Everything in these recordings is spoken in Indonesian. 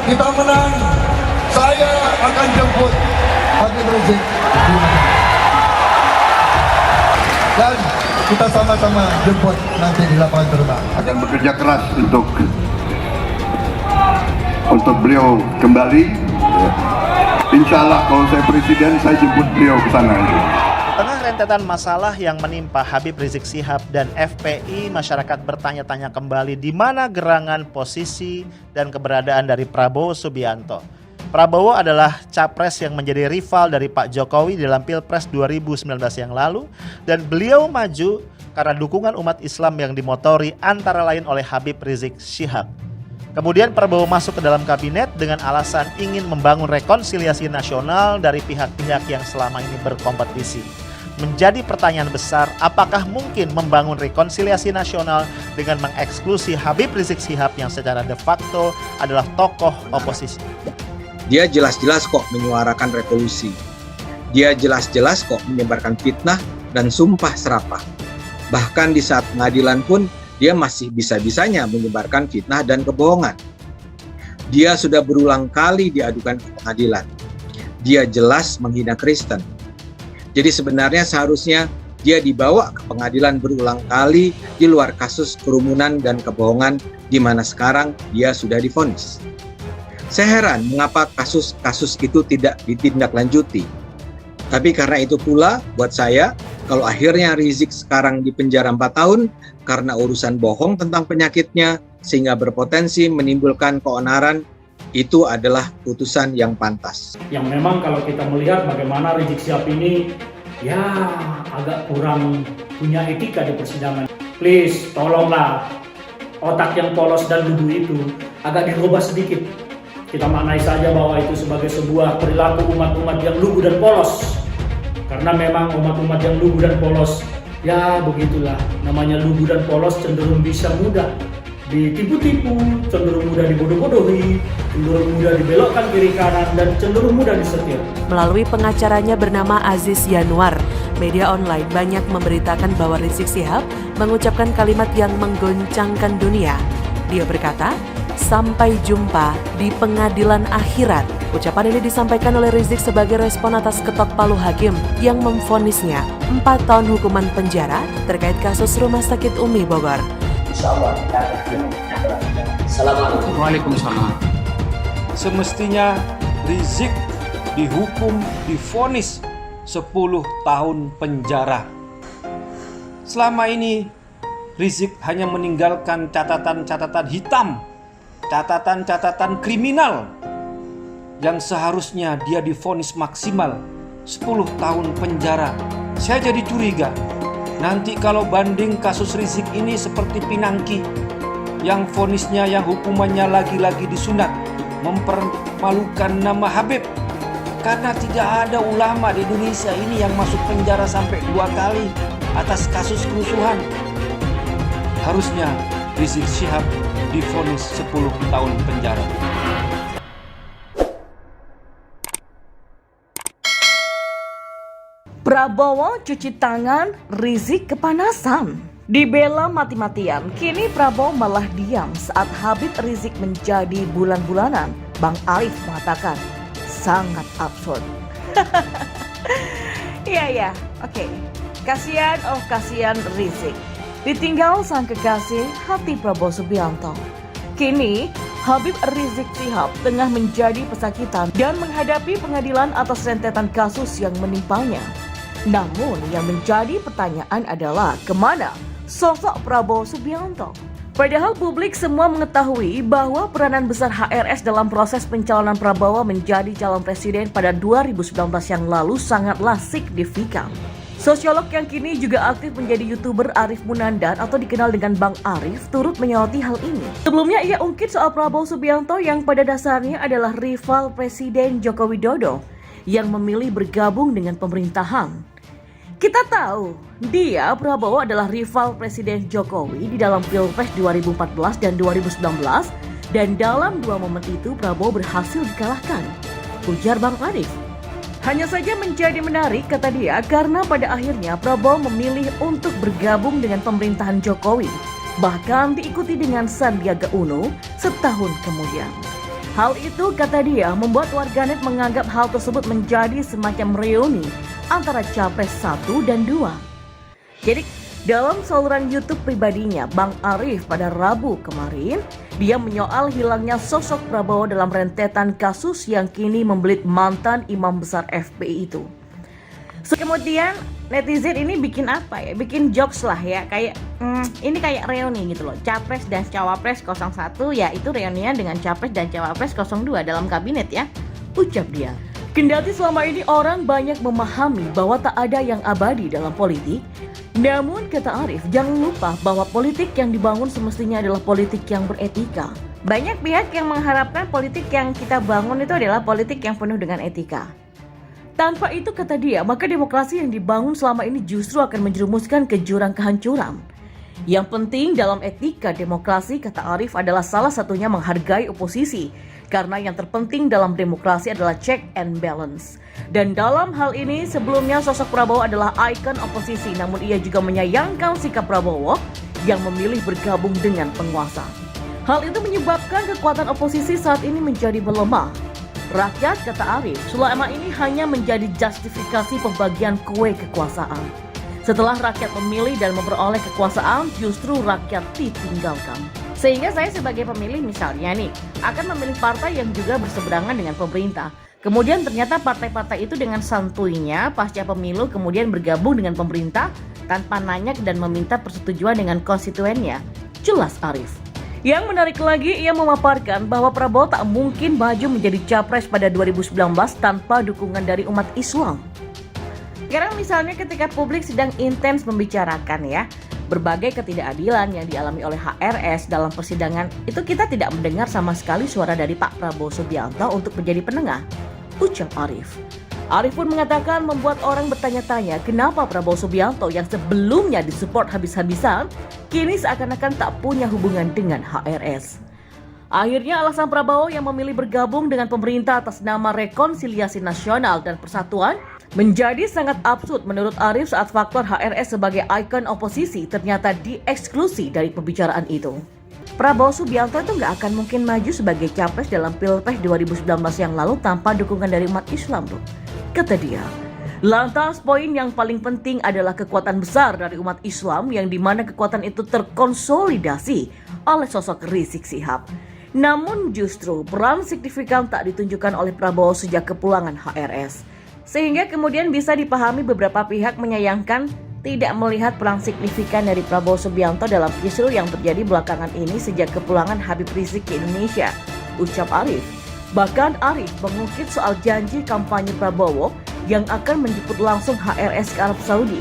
kita menang, saya akan jemput Habib Rizik di mana. Dan kita sama-sama jemput nanti di lapangan terbang. Akan bekerja keras untuk beliau kembali. Insya Allah kalau saya presiden, saya jemput beliau ke sana. Tengah rentetan masalah yang menimpa Habib Rizik Syihab dan FPI, masyarakat bertanya-tanya kembali di mana gerangan, posisi, dan keberadaan dari Prabowo Subianto. Prabowo adalah capres yang menjadi rival dari Pak Jokowi dalam Pilpres 2019 yang lalu, dan beliau maju karena dukungan umat Islam yang dimotori antara lain oleh Habib Rizik Syihab. Kemudian Prabowo masuk ke dalam kabinet dengan alasan ingin membangun rekonsiliasi nasional dari pihak-pihak yang selama ini berkompetisi. Menjadi pertanyaan besar, apakah mungkin membangun rekonsiliasi nasional dengan mengeksklusi Habib Rizik Syihab yang secara de facto adalah tokoh oposisi? Dia jelas-jelas kok menyuarakan revolusi. Dia jelas-jelas kok menyebarkan fitnah dan sumpah serapah. Bahkan di saat pengadilan pun dia masih bisa-bisanya menyebarkan fitnah dan kebohongan. Dia sudah berulang kali diadukan ke pengadilan. Dia jelas menghina Kristen. Jadi sebenarnya seharusnya dia dibawa ke pengadilan berulang kali di luar kasus kerumunan dan kebohongan di mana sekarang dia sudah divonis. Saya heran mengapa kasus-kasus itu tidak ditindaklanjuti. Tapi karena itu pula buat saya, kalau akhirnya Rizik sekarang di penjara 4 tahun karena urusan bohong tentang penyakitnya sehingga berpotensi menimbulkan keonaran, itu adalah putusan yang pantas. Yang memang kalau kita melihat bagaimana Rizik Syihab ini ya agak kurang punya etika di persidangan. Please, tolonglah otak yang polos dan lugu itu agak dirubah sedikit. Kita maknai saja bahwa itu sebagai sebuah perilaku umat-umat yang lugu dan polos. Karena memang umat-umat yang lugu dan polos, ya begitulah. Namanya lugu dan polos cenderung bisa mudah ditipu-tipu, cenderung mudah dibodoh-bodohi, cenderung mudah dibelokkan kiri kanan, dan cenderung mudah disetir. Melalui pengacaranya bernama Aziz Yanwar, media online banyak memberitakan bahwa Rizik Syihab mengucapkan kalimat yang menggoncangkan dunia. Dia berkata, "Sampai jumpa di pengadilan akhirat." Ucapan ini disampaikan oleh Rizik sebagai respon atas ketok palu hakim yang memvonisnya 4 tahun hukuman penjara terkait kasus Rumah Sakit Umi Bogor. Assalamualaikum. Waalaikumsalam. Semestinya Rizik dihukum, divonis 10 tahun penjara. Selama ini Rizik hanya meninggalkan catatan-catatan hitam, catatan-catatan kriminal yang seharusnya dia divonis maksimal 10 tahun penjara. Saya jadi curiga, nanti kalau banding kasus Rizik ini seperti Pinangki, yang vonisnya, yang hukumannya lagi-lagi disunat, mempermalukan nama Habib. Karena tidak ada ulama di Indonesia ini yang masuk penjara sampai 2 kali atas kasus kerusuhan. Harusnya Rizik Syihab divonis 10 tahun penjara. Prabowo cuci tangan, Rizik kepanasan. Dibela mati-matian, kini Prabowo malah diam saat Habib Rizik menjadi bulan-bulanan. Bang Arif mengatakan, sangat absurd. Iya, oke. Kasihan Rizik. Ditinggal sang kekasih hati Prabowo Subianto. Kini, Habib Rizik Syihab tengah menjadi pesakitan dan menghadapi pengadilan atas rentetan kasus yang menimpanya. Namun yang menjadi pertanyaan adalah kemana sosok Prabowo Subianto? Padahal publik semua mengetahui bahwa peranan besar HRS dalam proses pencalonan Prabowo menjadi calon presiden pada 2019 yang lalu sangatlah signifikan. Sosiolog yang kini juga aktif menjadi YouTuber Arif Munandar atau dikenal dengan Bang Arif turut menyoroti hal ini. Sebelumnya ia ungkit soal Prabowo Subianto yang pada dasarnya adalah rival Presiden Joko Widodo yang memilih bergabung dengan pemerintahan. Kita tahu, Prabowo adalah rival Presiden Jokowi di dalam Pilpres 2014 dan 2019 dan dalam 2 momen itu Prabowo berhasil dikalahkan, ujar Bang Arif. Hanya saja menjadi menarik, kata dia, karena pada akhirnya Prabowo memilih untuk bergabung dengan pemerintahan Jokowi, bahkan diikuti dengan Sandiaga Uno setahun kemudian. Hal itu, kata dia, membuat warganet menganggap hal tersebut menjadi semacam reuni antara Capres 1 dan 2. Jadi, dalam saluran YouTube pribadinya, Bang Arif pada Rabu kemarin, dia menyoal hilangnya sosok Prabowo dalam rentetan kasus yang kini membelit mantan imam besar FPI itu. Kemudian netizen ini bikin apa ya? Bikin jokes lah ya, kayak ini kayak reuni gitu loh. Capres dan Cawapres 01 ya itu reunian dengan Capres dan Cawapres 02 dalam kabinet ya, ucap dia. Kendati selama ini orang banyak memahami bahwa tak ada yang abadi dalam politik, namun kata Arif, jangan lupa bahwa politik yang dibangun semestinya adalah politik yang beretika. Banyak pihak yang mengharapkan politik yang kita bangun itu adalah politik yang penuh dengan etika. Tanpa itu, kata dia, maka demokrasi yang dibangun selama ini justru akan menjerumuskan ke jurang kehancuran. Yang penting dalam etika demokrasi, kata Arif, adalah salah satunya menghargai oposisi. Karena yang terpenting dalam demokrasi adalah check and balance. Dan dalam hal ini, sebelumnya sosok Prabowo adalah ikon oposisi. Namun ia juga menyayangkan sikap Prabowo yang memilih bergabung dengan penguasa. Hal itu menyebabkan kekuatan oposisi saat ini menjadi melemah. Rakyat, kata Arif, selama ini hanya menjadi justifikasi pembagian kue kekuasaan. Setelah rakyat memilih dan memperoleh kekuasaan, justru rakyat ditinggalkan. Sehingga saya sebagai pemilih misalnya nih, akan memilih partai yang juga berseberangan dengan pemerintah. Kemudian ternyata partai-partai itu dengan santuinya pasca pemilu kemudian bergabung dengan pemerintah tanpa nanya dan meminta persetujuan dengan konstituennya. Jelas Arif. Yang menarik lagi, ia memaparkan bahwa Prabowo tak mungkin maju menjadi capres pada 2019 tanpa dukungan dari umat Islam. Sekarang misalnya ketika publik sedang intens membicarakan ya, berbagai ketidakadilan yang dialami oleh HRS dalam persidangan, itu kita tidak mendengar sama sekali suara dari Pak Prabowo Subianto untuk menjadi penengah, ucap Arif. Arif pun mengatakan membuat orang bertanya-tanya kenapa Prabowo Subianto yang sebelumnya disupport habis-habisan, kini seakan-akan tak punya hubungan dengan HRS. Akhirnya alasan Prabowo yang memilih bergabung dengan pemerintah atas nama Rekonsiliasi Nasional dan Persatuan menjadi sangat absurd menurut Arif saat faktor HRS sebagai ikon oposisi ternyata dieksklusi dari pembicaraan itu. Prabowo Subianto itu nggak akan mungkin maju sebagai capres dalam Pilpres 2019 yang lalu tanpa dukungan dari umat Islam loh, kata dia. Lantas poin yang paling penting adalah kekuatan besar dari umat Islam yang dimana kekuatan itu terkonsolidasi oleh sosok Rizik Syihab. Namun justru peran signifikan tak ditunjukkan oleh Prabowo sejak kepulangan HRS. Sehingga kemudian bisa dipahami beberapa pihak menyayangkan tidak melihat peran signifikan dari Prabowo Subianto dalam kisru yang terjadi belakangan ini sejak kepulangan Habib Rizik ke Indonesia, ucap Arif. Bahkan Arif mengungkit soal janji kampanye Prabowo yang akan menjemput langsung HRS ke Arab Saudi.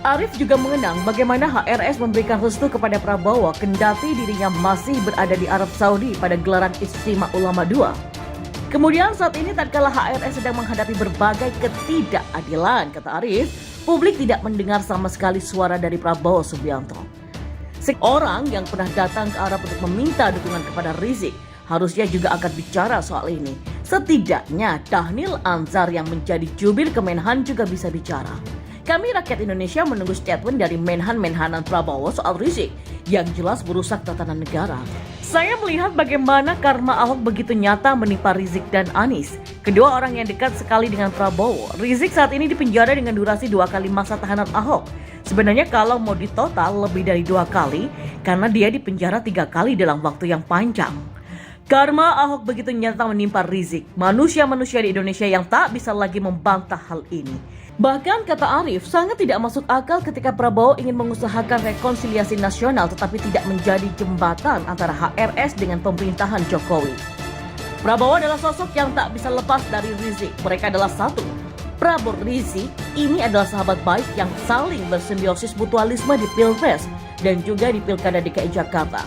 Arif juga mengenang bagaimana HRS memberikan restu kepada Prabowo kendati dirinya masih berada di Arab Saudi pada gelaran Istimewa Ulama II. Kemudian saat ini tatkala HRS sedang menghadapi berbagai ketidakadilan, kata Arif, publik tidak mendengar sama sekali suara dari Prabowo Subianto. Seorang yang pernah datang ke Arab untuk meminta dukungan kepada Rizik harusnya juga akan bicara soal ini. Setidaknya Dhanil Anzar yang menjadi jubir Kemenhan juga bisa bicara. Kami rakyat Indonesia menunggu statement dari Menhan-Menhanan Prabowo soal Rizik yang jelas merusak tatanan negara. Saya melihat bagaimana karma Ahok begitu nyata menimpa Rizik dan Anies. Kedua orang yang dekat sekali dengan Prabowo. Rizik saat ini dipenjara dengan durasi 2 kali masa tahanan Ahok. Sebenarnya kalau mau ditotal lebih dari 2 kali karena dia dipenjara 3 kali dalam waktu yang panjang. Karma Ahok begitu nyata menimpa Rizik, manusia-manusia di Indonesia yang tak bisa lagi membantah hal ini. Bahkan kata Arif, sangat tidak masuk akal ketika Prabowo ingin mengusahakan rekonsiliasi nasional tetapi tidak menjadi jembatan antara HRS dengan pemerintahan Jokowi. Prabowo adalah sosok yang tak bisa lepas dari Rizik. Mereka adalah satu. Prabowo Rizik ini adalah sahabat baik yang saling bersimbiosis mutualisme di Pilpres dan juga di Pilkada DKI Jakarta.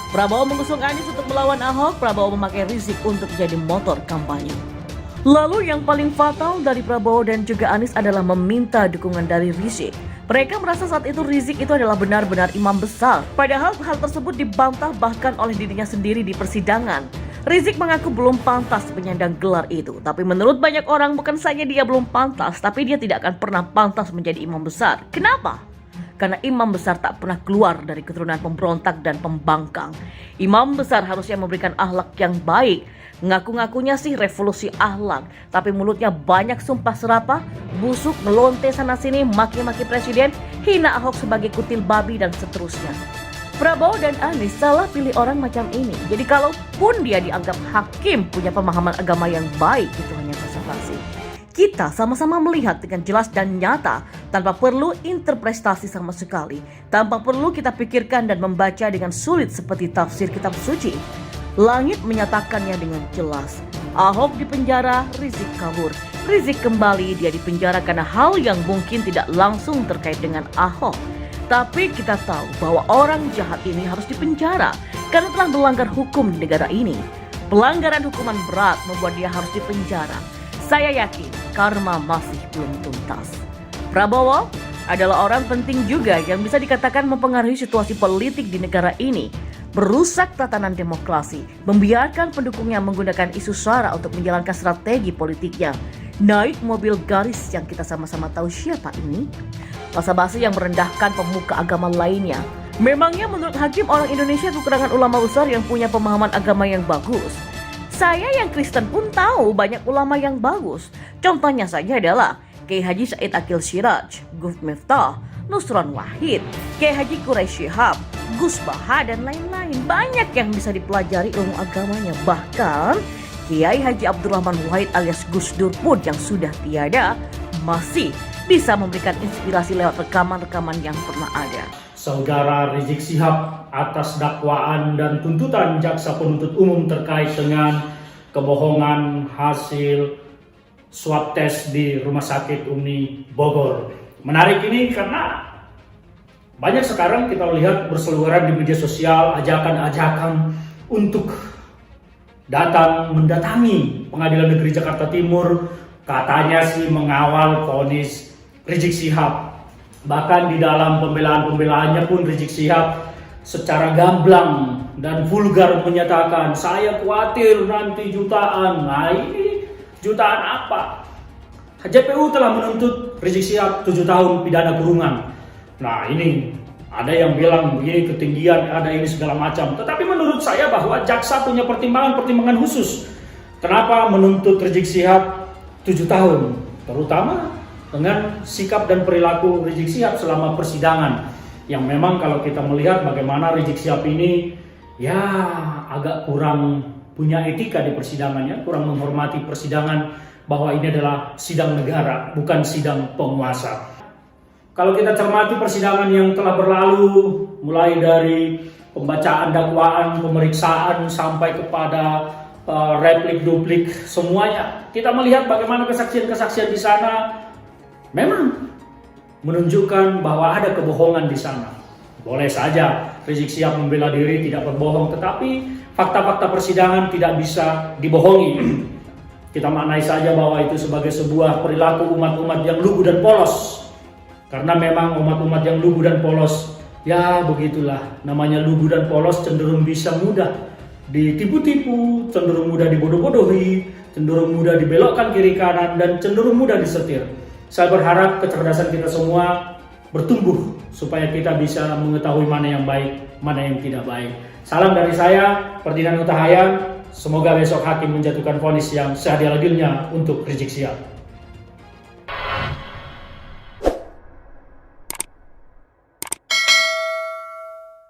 Prabowo mengusung Anies untuk melawan Ahok, Prabowo memakai Rizik untuk jadi motor kampanye. Lalu yang paling fatal dari Prabowo dan juga Anies adalah meminta dukungan dari Rizik. Mereka merasa saat itu Rizik itu adalah benar-benar imam besar. Padahal hal tersebut dibantah bahkan oleh dirinya sendiri di persidangan. Rizik mengaku belum pantas menyandang gelar itu. Tapi menurut banyak orang bukan saja dia belum pantas, tapi dia tidak akan pernah pantas menjadi imam besar. Kenapa? karena imam besar tak pernah keluar dari keturunan pemberontak dan pembangkang. Imam besar harusnya memberikan akhlak yang baik. Ngaku-ngakunya sih revolusi akhlak, tapi mulutnya banyak sumpah serapah, busuk, melonte sana-sini, maki-maki presiden, hina Ahok sebagai kutil babi, dan seterusnya. Prabowo dan Anies salah pilih orang macam ini. Jadi kalaupun dia dianggap hakim punya pemahaman agama yang baik, itu hanya basa-basi. Kita sama-sama melihat dengan jelas dan nyata, tanpa perlu interpretasi sama sekali, tanpa perlu kita pikirkan dan membaca dengan sulit seperti tafsir kitab suci. Langit menyatakannya dengan jelas. Ahok dipenjara, Rizik kabur. Rizik kembali, dia dipenjara karena hal yang mungkin tidak langsung terkait dengan Ahok. Tapi kita tahu bahwa orang jahat ini harus dipenjara karena telah melanggar hukum di negara ini. Pelanggaran hukuman berat membuat dia harus dipenjara. Saya yakin karma masih belum tuntas. Prabowo adalah orang penting juga yang bisa dikatakan mempengaruhi situasi politik di negara ini. Merusak tatanan demokrasi, membiarkan pendukungnya menggunakan isu SARA untuk menjalankan strategi politiknya. Naik mobil garis yang kita sama-sama tahu siapa ini. Basa-basi yang merendahkan pemuka agama lainnya. Memangnya menurut Hakim orang Indonesia kekurangan ulama besar yang punya pemahaman agama yang bagus? Saya yang Kristen pun tahu banyak ulama yang bagus. Contohnya saja adalah Kiai Haji Said Akil Siraj, Guf Miftah, Nusron Wahid, Kiai Haji Quraisy Shihab, Gus Baha, dan lain-lain. Banyak yang bisa dipelajari ilmu agamanya. Bahkan Kiai Haji Abdurrahman Wahid alias Gus Dur pun yang sudah tiada masih bisa memberikan inspirasi lewat rekaman-rekaman yang pernah ada. Saudara Rizik Shihab atas dakwaan dan tuntutan jaksa penuntut umum terkait dengan kebohongan hasil swab test di Rumah Sakit Umi Bogor. Menarik ini karena banyak sekarang kita lihat berseliweran di media sosial ajakan-ajakan untuk mendatangi Pengadilan Negeri Jakarta Timur, katanya sih mengawal vonis Rizik Shihab. Bahkan di dalam pembelaan-pembelaannya pun Rizik Shihab secara gamblang dan vulgar menyatakan, saya khawatir nanti jutaan. Nah ini jutaan apa? JPU telah menuntut Rizik Shihab 7 tahun pidana kurungan. Nah ini ada yang bilang begini ketinggian, ada ini segala macam. Tetapi menurut saya bahwa jaksa punya pertimbangan khusus. Kenapa menuntut Rizik Shihab 7 tahun? Terutama dengan sikap dan perilaku Rizik Shihab selama persidangan. Yang memang kalau kita melihat bagaimana Rizik Shihab ini ya agak kurang punya etika di persidangannya, kurang menghormati persidangan bahwa ini adalah sidang negara, bukan sidang penguasa. Kalau kita cermati persidangan yang telah berlalu, mulai dari pembacaan dakwaan, pemeriksaan, sampai kepada replik-duplik semuanya, kita melihat bagaimana kesaksian-kesaksian di sana memang menunjukkan bahwa ada kebohongan di sana. Boleh saja Rizik Shihab membela diri tidak berbohong, tetapi fakta-fakta persidangan tidak bisa dibohongi. Kita maknai saja bahwa itu sebagai sebuah perilaku umat-umat yang lugu dan polos. Karena memang umat-umat yang lugu dan polos, ya begitulah. Namanya lugu dan polos cenderung bisa mudah ditipu-tipu, cenderung mudah dibodoh-bodohi, cenderung mudah dibelokkan kiri kanan, dan cenderung mudah disetir. Saya berharap kecerdasan kita semua bertumbuh supaya kita bisa mengetahui mana yang baik, mana yang tidak baik. Salam dari saya, Ferdinand Huta Hayan. Semoga besok hakim menjatuhkan vonis yang seadil-adilnya untuk Rizik Shihab.